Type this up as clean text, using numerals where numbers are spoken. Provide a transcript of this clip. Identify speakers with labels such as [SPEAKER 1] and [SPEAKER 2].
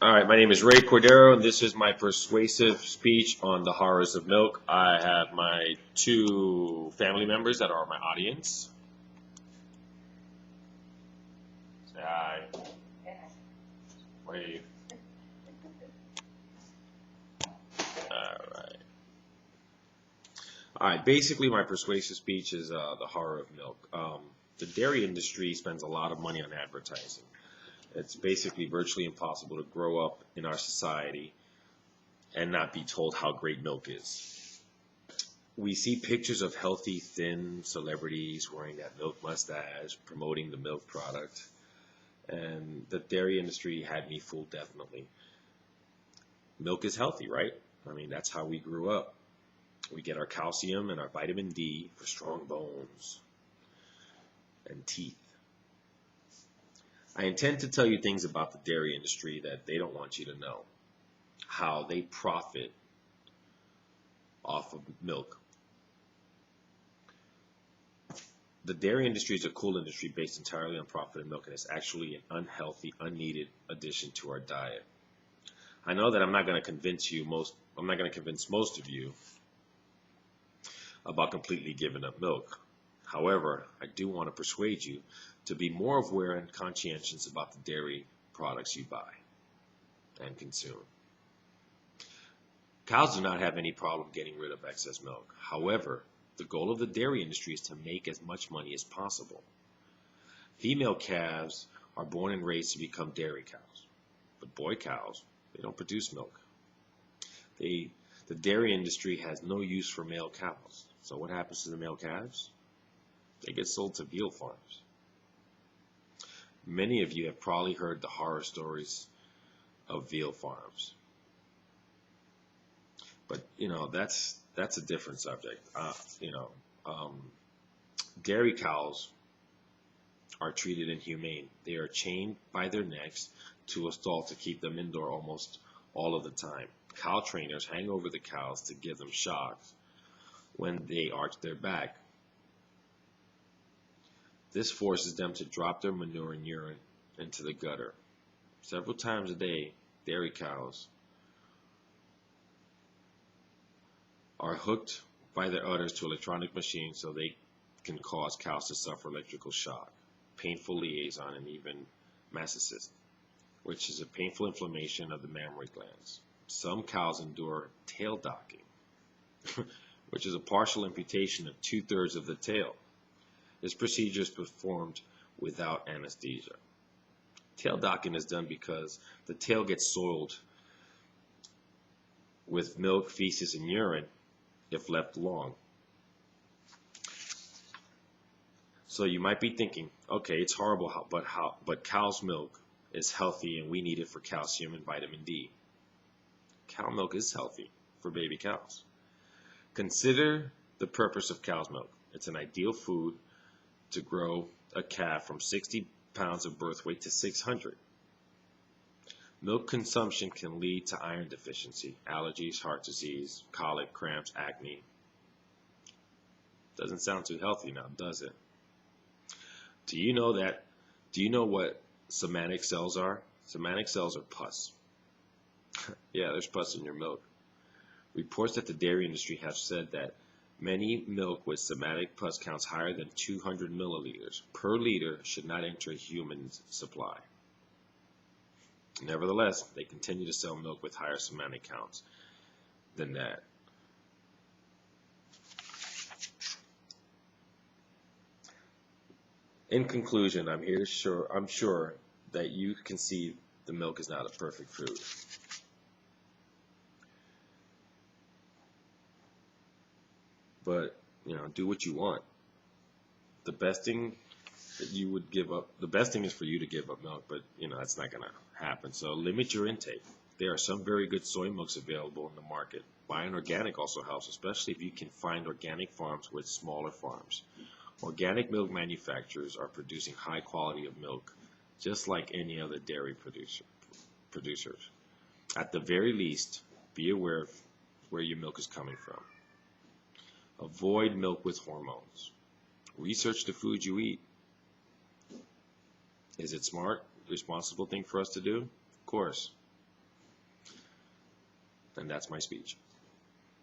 [SPEAKER 1] All right, my name is Ray Cordero, and this is my persuasive speech on the horrors of milk. I have my two family members that are my audience. Say hi. Wave. All right. All right. Basically, my persuasive speech is the horror of milk. The dairy industry spends a lot of money on advertising. It's basically virtually impossible to grow up in our society and not be told how great milk is. We see pictures of healthy, thin celebrities wearing that milk mustache, promoting the milk product, and the dairy industry had me fooled definitely. Milk is healthy, right? I mean, that's how we grew up. We get our calcium and our vitamin D for strong bones and teeth. I intend to tell you things about the dairy industry that they don't want you to know. How they profit off of milk. The dairy industry is a cool industry based entirely on profit and milk, and it's actually an unhealthy, unneeded addition to our diet. I know that I'm not going to convince most of you about completely giving up milk. However, I do want to persuade you to be more aware and conscientious about the dairy products you buy and consume. Cows do not have any problem getting rid of excess milk. However, the goal of the dairy industry is to make as much money as possible. Female calves are born and raised to become dairy cows, but boy cows, they don't produce milk. The dairy industry has no use for male cows. So what happens to the male calves? They get sold to veal farms. Many of you have probably heard the horror stories of veal farms. But, that's a different subject. Dairy cows are treated inhumane. They are chained by their necks to a stall to keep them indoor almost all of the time. Cow trainers hang over the cows to give them shocks when they arch their back. This forces them to drop their manure and urine into the gutter. Several times a day, dairy cows are hooked by their udders to electronic machines so they can cause cows to suffer electrical shock, painful liaison, and even mastocyst, which is a painful inflammation of the mammary glands. Some cows endure tail docking, which is a partial amputation of 2/3 of the tail. This procedure is performed without anesthesia. Tail docking is done because the tail gets soiled with milk, feces, and urine if left long. So you might be thinking, okay, it's horrible, but cow's milk is healthy and we need it for calcium and vitamin D. Cow milk is healthy for baby cows. Consider the purpose of cow's milk. It's an ideal food to grow a calf from 60 pounds of birth weight to 600. Milk consumption can lead to iron deficiency, allergies, heart disease, colic, cramps, acne. Doesn't sound too healthy now, does it? Do you know what somatic cells are? Somatic cells are pus. Yeah, there's pus in your milk. Reports that the dairy industry have said that many milk with somatic pus counts higher than 200 milliliters per liter should not enter a human's supply. Nevertheless, they continue to sell milk with higher somatic counts than that. In conclusion, I'm sure that you can see the milk is not a perfect food. But, do what you want. The best thing is for you to give up milk, but, that's not going to happen. So limit your intake. There are some very good soy milks available in the market. Buying organic also helps, especially if you can find organic farms with smaller farms. Organic milk manufacturers are producing high quality of milk, just like any other dairy producers. At the very least, be aware of where your milk is coming from. Avoid milk with hormones. Research the food you eat. Is it smart, responsible thing for us to do? Of course. And that's my speech.